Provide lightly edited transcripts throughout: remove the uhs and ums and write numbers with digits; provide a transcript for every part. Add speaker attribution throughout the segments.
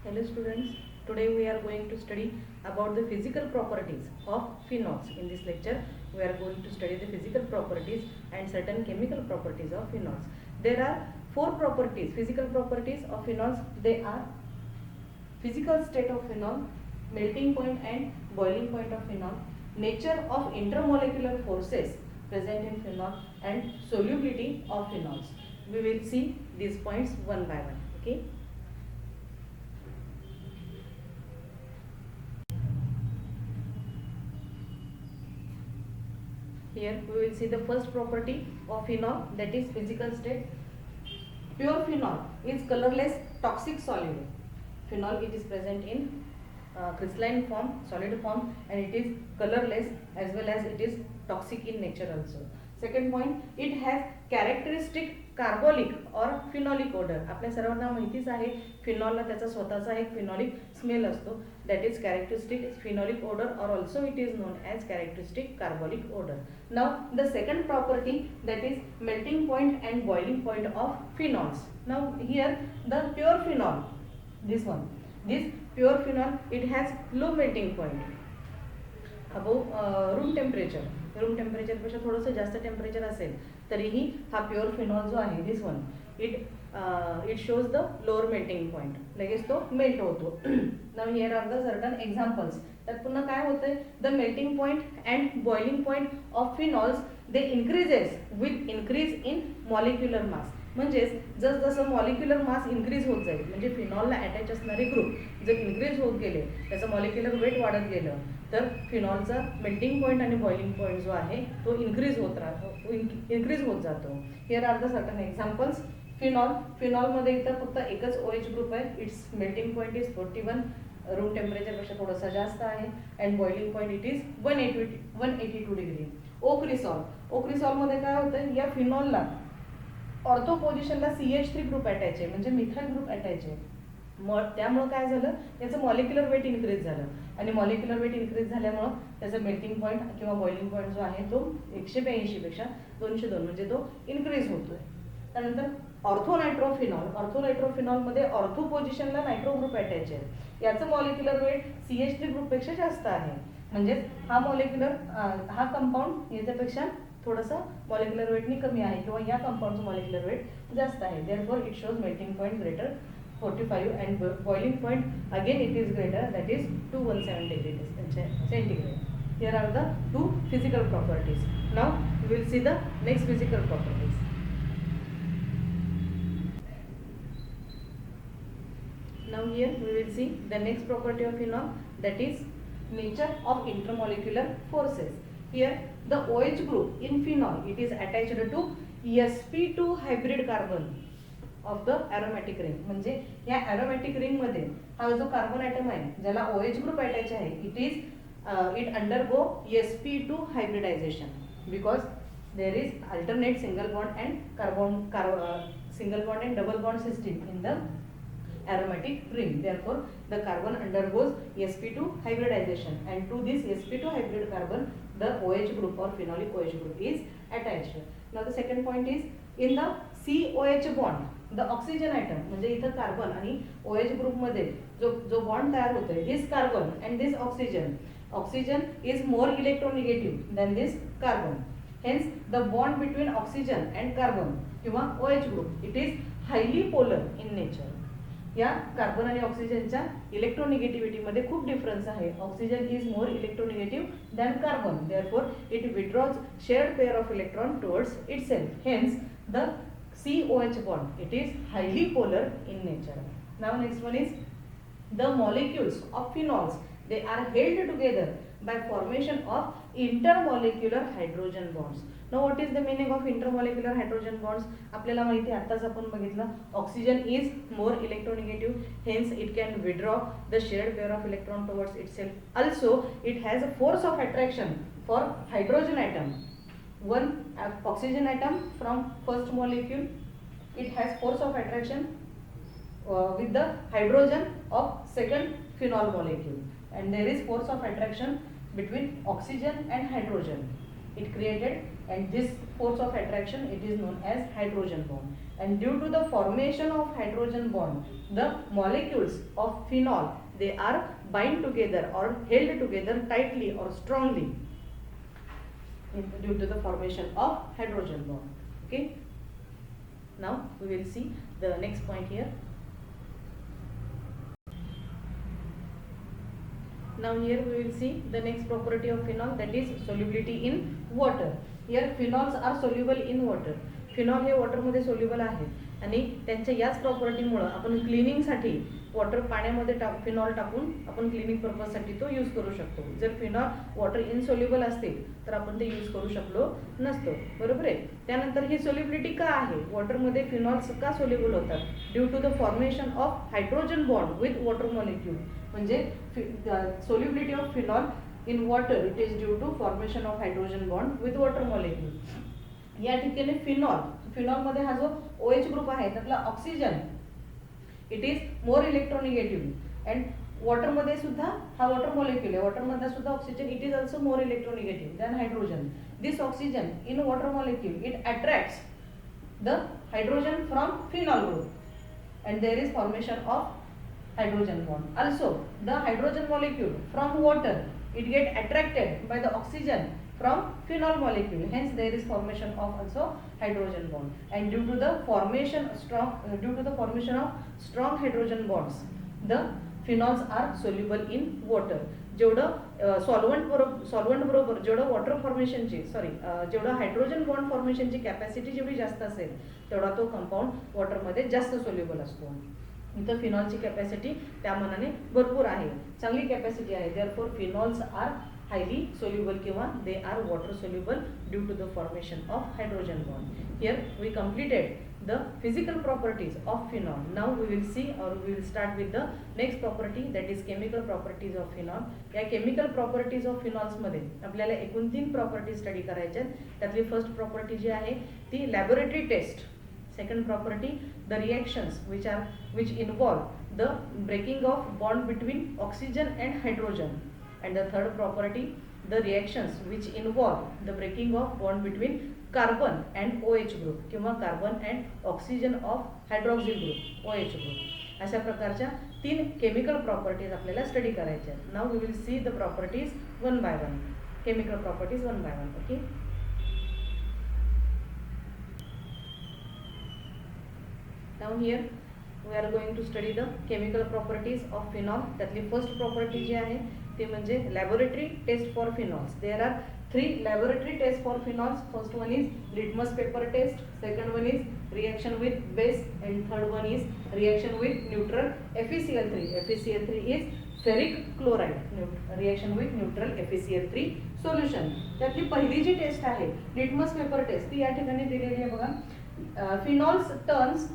Speaker 1: Hello students, today we are going to study about the physical properties of phenols. In this lecture, we are going to study the physical properties and certain chemical properties of phenols. There are four properties, physical properties of phenols. They are physical state of phenol, melting point and boiling point of phenol, nature of intermolecular forces present in phenol, and solubility of phenols. We will see these points one by one. Okay. Here we will see the first property of phenol, that is physical state. Pure phenol is colorless toxic solid. Phenol, it is present in crystalline form, solid form, and it is colorless as well as it is toxic in nature also. Second point, it has characteristic carbolic or phenolic odour. आपल्या सर्वांना माहितीच आहे फिनॉलला त्याचा स्वतःचा एक phenolic smell असतो, that is characteristic phenolic odour or also it is known as characteristic carbolic odour. Now the second property, that is melting point and boiling point of phenols. Now here the pure phenol, this one, this pure phenol, it has low melting point above room temperature. Room टेम्परेचरपेक्षा थोडंसं जास्त temperature असेल तरीही हा pure phenol जो आहे this one, it shows the lower melting point, लगेच तो मेल्ट होतो. Now here are the certain examples. त्यात पुन्हा काय होतंय, the melting point and boiling point of phenols they increases with increase in molecular mass. म्हणजेच जसजसं मॉलिक्युलर मास इन्क्रीज होत जाईल, म्हणजे फिनॉलला अटॅच असणारे ग्रुप जर इन्क्रीज होत गेले, त्याचं मॉलिक्युलर वेट वाढत गेलं, तर फिनॉलचा मेल्टिंग पॉईंट आणि बॉइलिंग पॉईंट जो आहे तो इन्क्रीज होत जातो. Here are the certain examples. फिनॉलमध्ये इथं फक्त एकच OH ग्रुप आहे. Its melting point is 41, room टेम्परेचरपेक्षा थोडासा जास्त आहे, and boiling point it is 182 degree. ओक्रिसॉलमध्ये काय होतं, या फिनॉलला ऑर्थो पोझिशनला CH3 ग्रुप अटॅच आहे, म्हणजे मिथाइल ग्रुप अटॅच आहे. त्यामुळं काय झालं, त्याचं मॉलिक्युलर वेट इन्क्रीज झालं, आणि मॉलिक्युलर वेट इन्क्रीज झाल्यामुळं त्याचा मेल्टिंग पॉईंट किंवा बॉइलिंग पॉईंट जो आहे तो 182 पेक्षा 202 म्हणजे तो इन्क्रीज होतोय. त्यानंतर ऑर्थोनायट्रोफिनॉलमध्ये ऑर्थो पोझिशनला नायट्रो ग्रुप अटॅच आहे. याचं मॉलिक्युलर वेट CH3 ग्रुपपेक्षा जास्त आहे, म्हणजेच हा कंपाऊंड याच्यापेक्षा थोडंसं मॉलिक्युलर वेटनी कमी आहे, किंवा या कंपाऊंडचं मॉलिक्युलर वेट जास्त आहे. Therefore it shows melting point greater 45 and boiling point again it is greater, that is 217 degree centigrade. Here are the two physical properties. Now we will see the next physical properties. Now here we will see the next property of phenol, that is nature of intermolecular forces. Here the OH group in phenol, it is attached to sp2 hybrid carbon of the aromatic ring. म्हणजे या aromatic रिंगमध्ये हा जो carbon item आहे ज्याला OH group attach आहे, it undergo sp2 hybridisation, because there is alternate single bond and double bond system in the aromatic ring. Therefore the carbon undergoes sp2 hybridization, and to this sp2 hybrid carbon the OH group or phenolic OH group is attached. Now the second point is, in the COH bond the oxygen atom, म्हणजे इथं carbon आणि OH group मध्ये जो bond तयार होतोय, this carbon and this oxygen is more electronegative than this carbon. Hence the bond between oxygen and carbon किंवा OH group it is highly polar in nature. या carbon आणि ऑक्सिजनच्या इलेक्ट्रोनिगेटिव्हिटीमध्ये खूप डिफरन्स आहे. Oxygen is more electronegative than carbon, therefore it withdraws shared pair of electron towards itself. Hence the COH bond, it is highly polar in nature. Now next one is the molecules of phenols, they are held together by formation of intermolecular hydrogen bonds. Now what is the meaning of intermolecular hydrogen bonds? आपल्याला माहिती आहे, आताच आपण बघितलं, oxygen is more electronegative, hence it can withdraw the shared pair of electron towards itself. Also it has a force of attraction for hydrogen atom. One oxygen atom from first molecule, it has force of attraction with the hydrogen of second phenol molecule, and there is force of attraction between oxygen and hydrogen. It created and this force of attraction, it is known as hydrogen bond. And due to the formation of hydrogen bond, the molecules of phenol, they are bind together or held together tightly or strongly due to the formation of hydrogen bond. Okay, now we will see the next point here. Now here we will see the next property of phenol, that is solubility in water. Here phenols are soluble in water. Phenol हे वॉटरमध्ये soluble आहेत आणि त्यांच्या याच प्रॉपर्टीमुळे आपण क्लिनिंगसाठी water पाण्यामध्ये phenol टाकून आपण cleaning पर्पजसाठी तो यूज करू शकतो. जर फिनॉल वॉटर इनसोल्युबल असतील तर आपण ते यूज करू शकलो नसतो, बरोबर आहे. त्यानंतर ही सोल्युबिलिटी का आहे, वॉटरमध्ये फिनॉल्स का सोल्युबल होतात, due to the formation of hydrogen bond with water molecule. म्हणजे solubility of phenol in water it is due to formation of hydrogen bond with water molecule. या ठिकाणी फिनॉलमध्ये हा जो OH ग्रुप आहे त्यातला oxygen it is more electronegative and वॉटरमध्ये सुद्धा हा वॉटर मॉलिक्यूल आहे, वॉटरमध्ये सुद्धा oxygen it is also more electronegative than hydrogen. This oxygen in water molecule it attracts the hydrogen from phenol group and there is formation of hydrogen bond. Also the hydrogen molecule from water it get attracted by the oxygen from phenol molecule, hence there is formation of also hydrogen bond. And due to the formation of strong hydrogen bonds, the phenols are soluble in water. जेवढं solvent बरोबर जेवढं water फॉर्मेशनची जेवढं hydrogen bond फॉर्मेशनची capacity जेवढी जास्त असेल तेवढा तो compound वॉटरमध्ये जास्त सोल्युबल असतो. इथं फिनॉलची कॅपॅसिटी त्या मानाने भरपूर आहे, चांगली कॅपॅसिटी आहे. Therefore phenols are highly soluble किंवा they are water soluble due to the formation of hydrogen bond. Here we completed the physical properties of phenol. Now we will see or we will start with the next property that is chemical properties of phenol. या chemical properties of फिनॉल्समध्ये आपल्याला एकूण 3 property study करायच्या आहेत. त्यातली first property जी आहे ती laboratory test. Second property, the reactions which involve the breaking of bond between oxygen and hydrogen. And the third property, the reactions which involve the breaking of bond between carbon and OH group किंवा carbon and oxygen of hydroxyl group OH group. अशा प्रकारच्या 3 chemical properties आपल्याला study करायच्या आहेत. Now we will see the properties one by one, chemical properties one by one. Okay, now here we are going to study the chemical properties of phenol. त्यातली first property जी आहे ती म्हणजे laboratory test for phenols. There are 3 laboratory tests for phenols. First one is litmus paper test, second one is reaction with base, and third one is reaction with neutral FeCl3. FeCl3 is ferric chloride reaction with neutral FeCl3 solution. त्यातली पहिली जी test आहे litmus paper test ती या ठिकाणी दिलेली आहे बघा. Phenols turns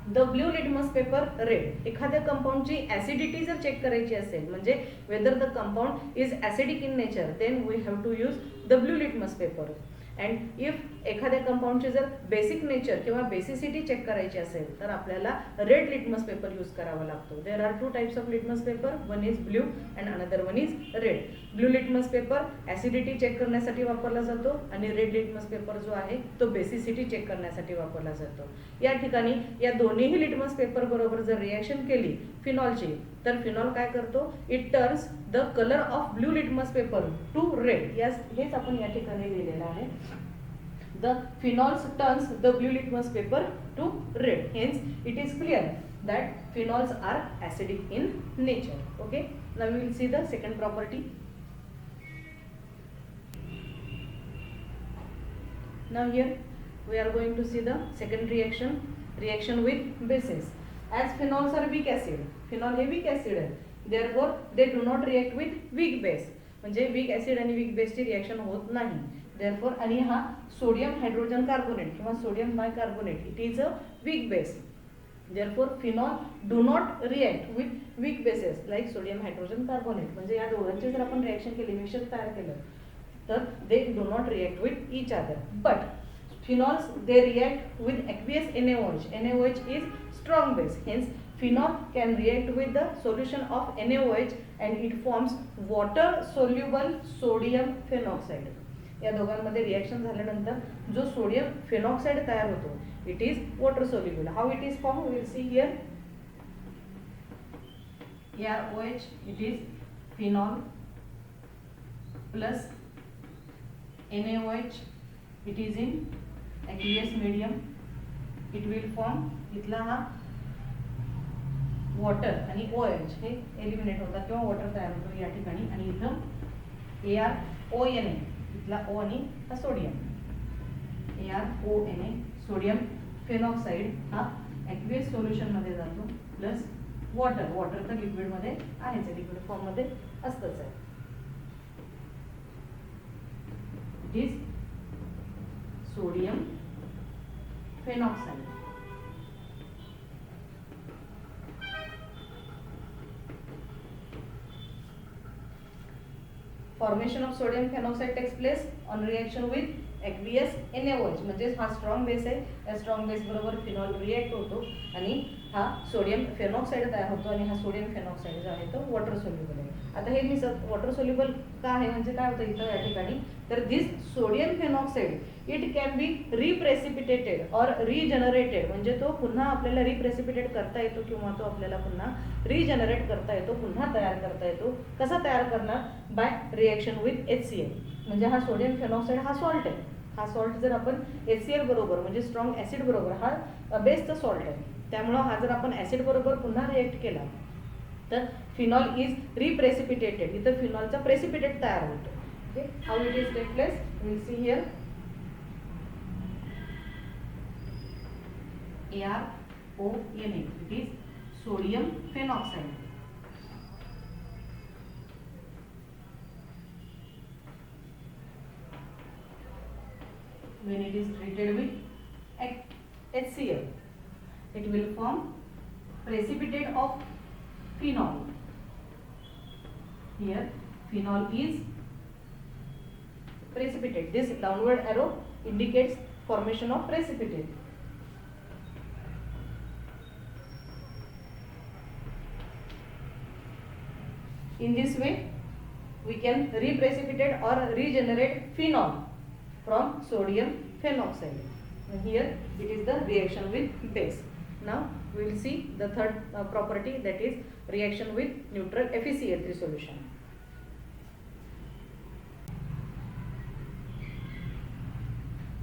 Speaker 1: the blue litmus paper red. एखाद्या कंपाऊंडची ऍसिडिटी जर चेक करायची असेल म्हणजे whether the compound is acidic in nature then we have to use the blue litmus paper. And if एखाद्या कंपाऊंडची जर बेसिक नेचर किंवा बेसिसिटी चेक करायची असेल तर आपल्याला रेड लिटमस पेपर यूज करावा लागतो. There are 2 types of litmus paper, one is blue and another one is red. Blue litmus paper acidity check करण्यासाठी वापरला जातो आणि रेड लिटमस पेपर जो आहे तो बेसिसिटी चेक करण्यासाठी वापरला जातो. या ठिकाणी या दोन्हीही लिटमस पेपर बरोबर जर रिॲक्शन केली फिनॉलची तर फिनॉल काय करतो, it turns the colour of blue litmus paper to red. हेच आपण या ठिकाणी लिहिलेलं आहे. The phenols turns the blue litmus paper to red. Hence, it is clear that phenols are acidic in nature. Okay. Now we will see the second property. Now here we are going to see the second reaction with bases. As phenols are weak acid, phenol हे weak acid आहे. Therefore, they do not react with weak base. म्हणजे weak acid आणि weak base ची reaction होत नाही. Therefore, आणि हा sodium hydrogen carbonate किंवा sodium bicarbonate it is a weak base. Therefore, phenol do not react with weak bases like sodium hydrogen carbonate. म्हणजे या दोघांची जर आपण रिएक्शन केली, मिश्रण तयार केलं तर they do not react with each other. But phenols they react with aqueous NaOH. NaOH is strong base. Hence, phenol can react with the solution of NaOH and it forms water soluble sodium phenoxide. या दोघांमध्ये reaction झाल्यानंतर जो sodium phenoxide तयार होतो it is water soluble. How it is form will see here. ArOH it is phenol plus NaOH it is in aqueous medium. It will form इथला हा water आणि OH हे एलिमिनेट होतात किंवा वॉटर तयार होतो या ठिकाणी. आणि इथं ArONA इथला O आणि हा सोडियम ArONA सोडियम फेनॉक्साईड हा ॲक्वियस सोल्युशन मध्ये जातो प्लस वॉटर. वॉटर तर लिक्विड मध्ये आहेच, लिक्विड फॉर्म मध्ये असतच आहे. It is sodium phenoxide. Formation of sodium phenoxide takes place on reaction with aqueous NaOH. म्हणजे हा स्ट्रॉंग बेस आहे, या स्ट्रॉंग बेस बरोबर फिनॉल रिएक्ट होतो आणि हा सोडियम फेनॉक्साइड तयार होतो आणि हा सोडियम फेनॉक्साइड जो आहे तो वॉटर सोल्युबल आहे. आता हे मी वॉटर सोल्युबल का आहे म्हणजे काय होतं इथं या ठिकाणी तर this sodium phenoxide it can be reprecipitated or regenerated. म्हणजे तो पुन्हा आपल्याला रिप्रेसिपिटेट करता येतो किंवा तो आपल्याला पुन्हा रिजनरेट करता येतो, पुन्हा तयार करता येतो. कसा तयार करणार बाय रिएक्शन विथ HCl. म्हणजे हा सोडियम फेनॉक्साइड हा सॉल्ट आहे. हा सॉल्ट जर आपण HCl बरोबर म्हणजे स्ट्रॉंग ॲसिड बरोबर हा बेसचा सॉल्ट आहे, त्यामुळं हा जर आपण ॲसिड बरोबर पुन्हा रिएक्ट केला तर फिनॉल इज रिप्रेसिपिटेटेड. इथं फिनॉलचा प्रेसिपिटेट तयार होतो. Okay, how it is take place will see here. ArONA it is sodium phenoxide. When it is treated with HCl, it will form precipitate of phenol. Here, phenol is precipitate. This downward arrow indicates formation of precipitate. In this way, we can reprecipitate or regenerate phenol from sodium phenoxide. And here it is the reaction with base. Now we will see the third property, that is reaction with neutral FeCl3 solution.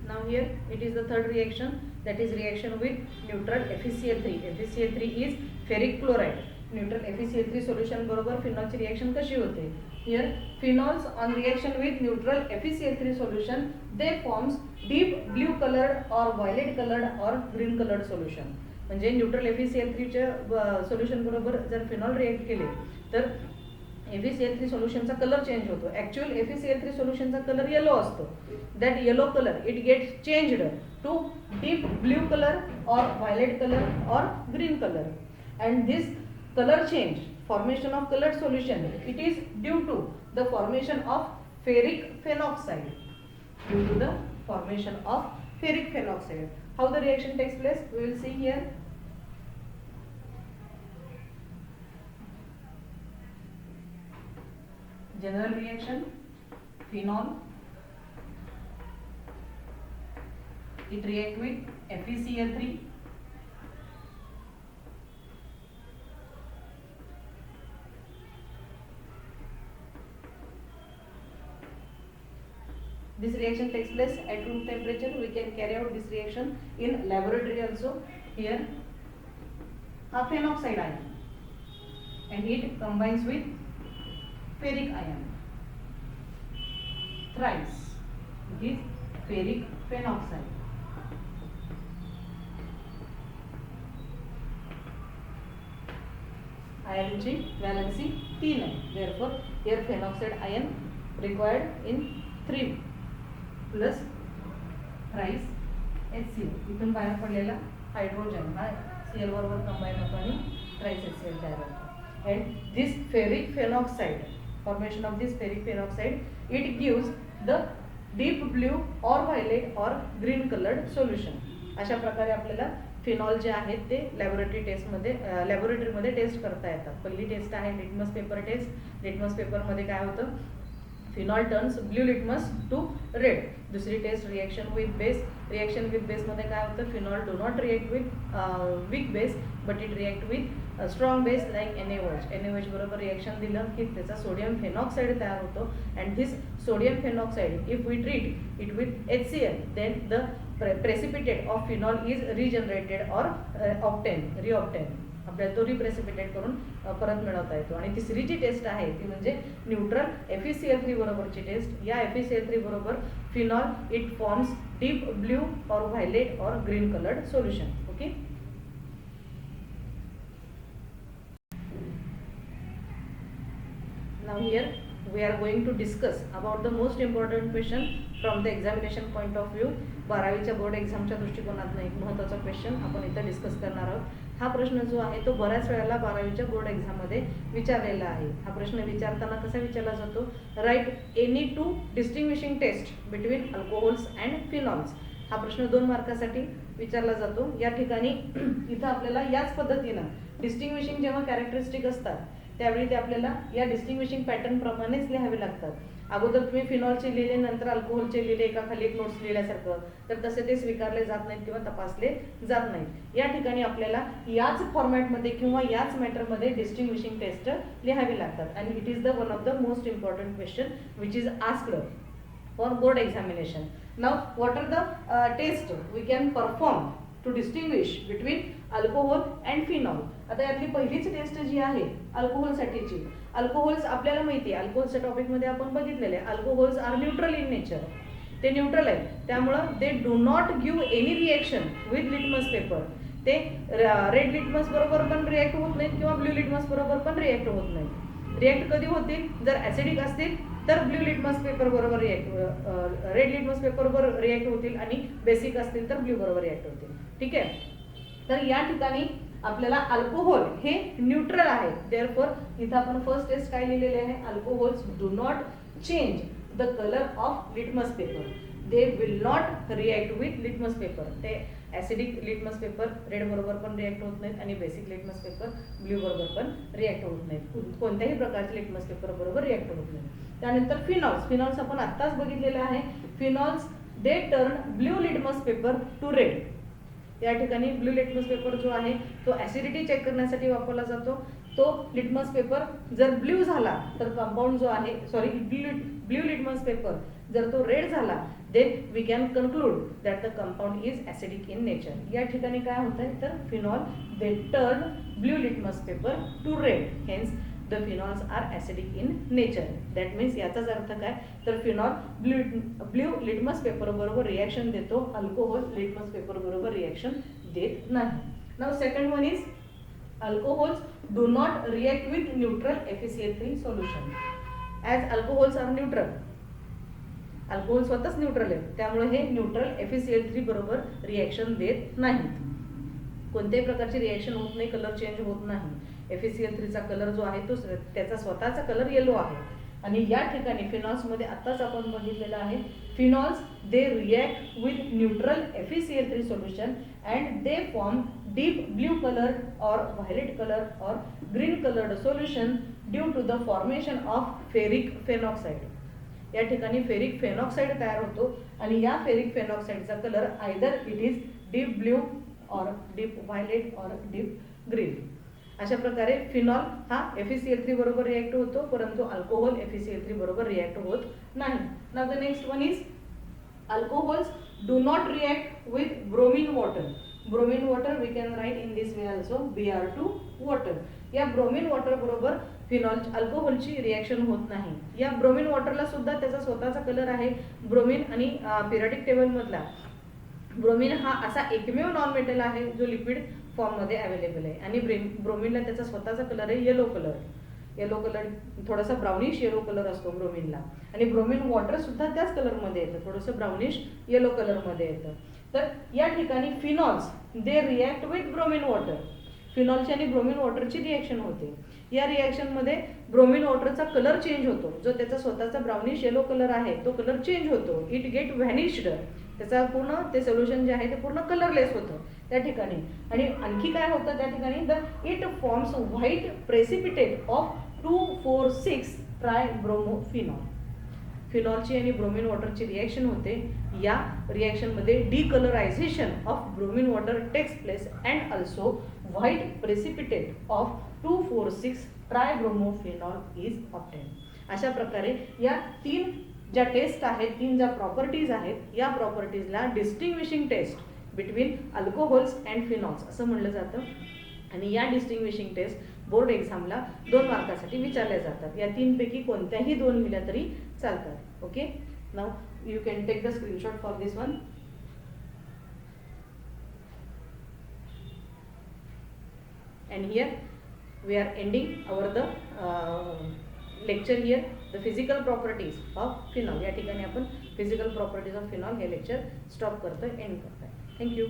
Speaker 1: Now here it is the third reaction, that is reaction with neutral FeCl3. FeCl3 is ferric chloride. Neutral FeCl3 solution बरोबर फिनॉलची reaction कशी होते. Here phenols on reaction with neutral FeCl3 solution they forms deep blue colored or violet colored or green colored solution. म्हणजे neutral FeCl3 च्या solution बरोबर जर phenol react केले तर FeCl3 सोल्युशनचा कलर चेंज होतो. ॲक्च्युअल FeCl3 सोल्युशनचा कलर येलो असतो. That yellow colour it gets changed to deep blue colour or violet colour or green colour. And this color change, formation of colored solution, it is due to the formation of ferric phenoxide. Due to the formation of ferric phenoxide. How the reaction takes place we will see here. General reaction, phenol it react with FeCl3. This reaction takes place at room temperature. We can carry out this reaction in laboratory also. Here, a phenoxide ion, and it combines with ferric ion thrice. It is ferric phenoxide. Iron ची valency 3 आहे. Therefore, here phenoxide ion required in 3 plus thrice HCl. इथून बाहेर पडलेला hydrogen हा Cl बरोबर combine होतो आणि thrice HCl तयार होतो. And this ferric phenoxide, formation of this ferric phenoxide it gives the deep blue और व्हायलेट और ग्रीन कलर्ड सोल्युशन. अशा प्रकारे आपल्याला फिनॉल जे आहेत ते लॅबोरेटरीमध्ये टेस्ट करता येतात. पहिली टेस्ट आहे लिटमस पेपर टेस्ट. लिटमस पेपरमध्ये काय होतं phenol turns blue litmus to red. दुसरी test reaction with base. Reaction with बेसमध्ये काय होतं, phenol do not react with weak base but it react with strong base like NaOH. NaOH बरोबर reaction दिलं की त्याचा सोडियम फेनॉक्साईड तयार होतो. And this sodium phenoxide if we treat it with HCl then the precipitate of phenol is regenerated or reobtained. आपल्याला तो रिप्रेसिपिटेट करून परत मिळवता येतो. आणि तिसरी जी टेस्ट आहे ती म्हणजे न्यूट्रल FeCl3 बरोबरची टेस्ट. या FeCl3 बरोबर phenol it forms deep blue और व्हायलेट और green coloured solution. Okay. Now here we are going to discuss about the most important question from the examination point of view. 12वीच्या board एक्झामच्या दृष्टिकोनातून एक महत्त्वाचा question आपण इथं डिस्कस करणार आहोत. हा प्रश्न जो आहे तो बऱ्याच वेळेला 12वीच्या बोर्ड एक्झाममध्ये विचारलेला आहे. हा प्रश्न विचारताना कसा विचारला जातो, write any two distinguishing test between alcohols and phenols. हा प्रश्न 2 मार्कासाठी विचारला जातो. या ठिकाणी इथं आपल्याला याच पद्धतीनं डिस्टिंग्विशिंग जेव्हा कॅरेक्टरिस्टिक असतात त्यावेळी ते आपल्याला या डिस्टिंग्विशिंग पॅटर्न प्रमाणेच लिहावे लागतात. अगोदर तुम्ही फिनॉलचे लिहिले, नंतर अल्कोहोलचे लिहिले, एका खाली एक नोट्स लिहिल्यासारखं, तर तसे ते स्वीकारले जात नाहीत किंवा तपासले जात नाहीत. या ठिकाणी आपल्याला याच फॉर्मॅटमध्ये किंवा याच मॅटरमध्ये डिस्टिंग्विशिंग टेस्ट लिहावी लागतात. आणि it is the one of the most important question which is asked for board examination. Now what are the test we can perform to distinguish between alcohol and phenol. आता यातली पहिलीच taste जी आहे अल्कोहोलसाठीची. Alcohols आपल्याला माहिती आहे, अल्कोहोलच्या टॉपिकमध्ये आपण बघितलेले आहे, alcohols are neutral in nature. ते न्यूट्रल आहे, त्यामुळं they do not give any reaction with litmus paper. ते रेड लिटमस बरोबर पण रिॲक्ट होत नाहीत किंवा ब्ल्यू लिटमस बरोबर पण रिॲक्ट होत नाहीत. रिॲक्ट कधी होतील, जर ॲसिडिक असतील तर ब्ल्यू लिटमस पेपर बरोबर रेड लिटमस पेपर बरोबर रिॲक्ट होतील, आणि बेसिक असतील तर ब्ल्यू बरोबर रिॲक्ट होतील. ठीक आहे. तर या ठिकाणी आपल्याला अल्कोहोल हे न्यूट्रल आहे. देअरफॉर इथं आपण फर्स्ट टेस्ट काय लिहिलेले आहे, alcohols do not change the colour of litmus paper. They will not react with litmus paper. ते ॲसिडिक लिटमस पेपर रेड बरोबर पण रिॲक्ट होत नाहीत आणि बेसिक लिटमस पेपर ब्ल्यू बरोबर पण रिॲक्ट होत नाहीत. कोणत्याही प्रकारचे लिटमस पेपर बरोबर रिॲक्ट होत नाही. त्यानंतर फिनॉल्स. फिनॉल्स आपण आत्ताच बघितलेलं आहे. Phenols they turn blue litmus paper to red. या ठिकाणी ब्ल्यू लिटमस पेपर जो आहे तो ॲसिडिटी चेक करण्यासाठी वापरला जातो. तो लिटमस पेपर जर ब्ल्यू झाला तर कंपाऊंड जो आहे, सॉरी ब्ल्यू लिटमस पेपर जर तो रेड झाला then we can conclude that the compound is acidic in nature. या ठिकाणी काय होतं आहे, तर phenol they turn blue litmus paper to red, hence the phenols are acidic in nature. That means याचाच अर्थ काय, तर फिनॉल ब्ल्यू लिटमस पेपर बरोबर रिॲक्शन देतो, अल्कोहोल लिटमस पेपर बरोबर रिॲक्शन देत नाही. Now second one is alcohols do not react with neutral FeCl3 solution. As alcohols are neutral, alcohol स्वतःच न्यूट्रल आहे, त्यामुळे हे न्यूट्रल FeCl3 बरोबर रिॲक्शन देत नाहीत. कोणत्याही प्रकारची रिॲक्शन होत नाही, कलर चेंज होत नाही. FeCl3चा कलर जो आहे तो त्याचा स्वतःचा कलर येलो आहे. आणि या ठिकाणी फिनॉल्समध्ये आत्ताच आपण बघितलेलं आहे, phenols they react with neutral FeCl3 solution and they form deep blue colour or violet colour or green coloured solution due to the formation of ferric phenoxide. या ठिकाणी फेरिक फेनॉक्साईड तयार होतो आणि या फेरिक फेनॉक्साईडचा colour either it is deep blue or deep violet or deep green. अशा प्रकारे phenol हा FeCl3 बरोबर रिॲक्ट होतो, परंतु अल्कोहोल FeCl3 बरोबर रिॲक्ट होत नाही. Now the next one is alcohols do not react with bromine water. Bromine water we can write in this way also Br2 water. या ब्रोमीन वॉटर बरोबर phenol अल्कोहोलची reaction होत नाही. या ब्रोमीन वॉटरला सुद्धा त्याचा स्वतःचा कलर आहे. ब्रोमीन आणि पिरियडिक टेबलमधला ब्रोमीन हा असा एकमेव नॉन मेटल आहे जो लिक्विड फॉर्ममध्ये अवेलेबल आहे. आणि ब्रोमीनला त्याचा स्वतःचा कलर आहे येलो कलर. येलो कलर थोडासा ब्राउनिश येलो कलर असतो ब्रोमीनला. आणि ब्रोमीन वॉटर सुद्धा त्याच कलरमध्ये येतं, थोडंसं ब्राउनिश येलो कलरमध्ये येतं. तर या ठिकाणी phenols they react with bromine water. फिनॉलची आणि ब्रोमीन वॉटरची रिॲक्शन होते. या रिॲक्शनमध्ये ब्रोमीन वॉटरचा कलर चेंज होतो. जो त्याचा स्वतःचा ब्राउनिश येलो कलर आहे तो कलर चेंज होतो. It get vanished. त्याचा पूर्ण ते सोल्युशन जे आहे ते पूर्ण कलरलेस होतं त्या ठिकाणी. आणि आणखी काय होतं त्या ठिकाणी, the it forms white precipitate of 2,4,6 tribromophenol. फिनॉलची आणि ब्रोमिन वॉटरची रिॲक्शन होते. या रिॲक्शनमध्ये decolourisation of bromine water takes place and also white precipitate of 2,4,6 tribromophenol is obtain. अशा प्रकारे या 3 ज्या टेस्ट आहेत, 3 ज्या प्रॉपर्टीज आहेत, या प्रॉपर्टीजला distinguishing test between alcohols and phenols असं म्हणलं जातं. आणि या डिस्टिंग्विशिंग टेस्ट बोर्ड एक्झामला 2 मार्कासाठी विचारल्या जातात. या 3 पैकी कोणत्याही 2 लिहिल्या तरी चालतात. Okay, now you can take the screenshot for this one. And here we are ending our lecture here, the physical properties of phenol. या ठिकाणी आपण physical properties of phenol हे lecture stop करतोय, end करतोय. Thank you.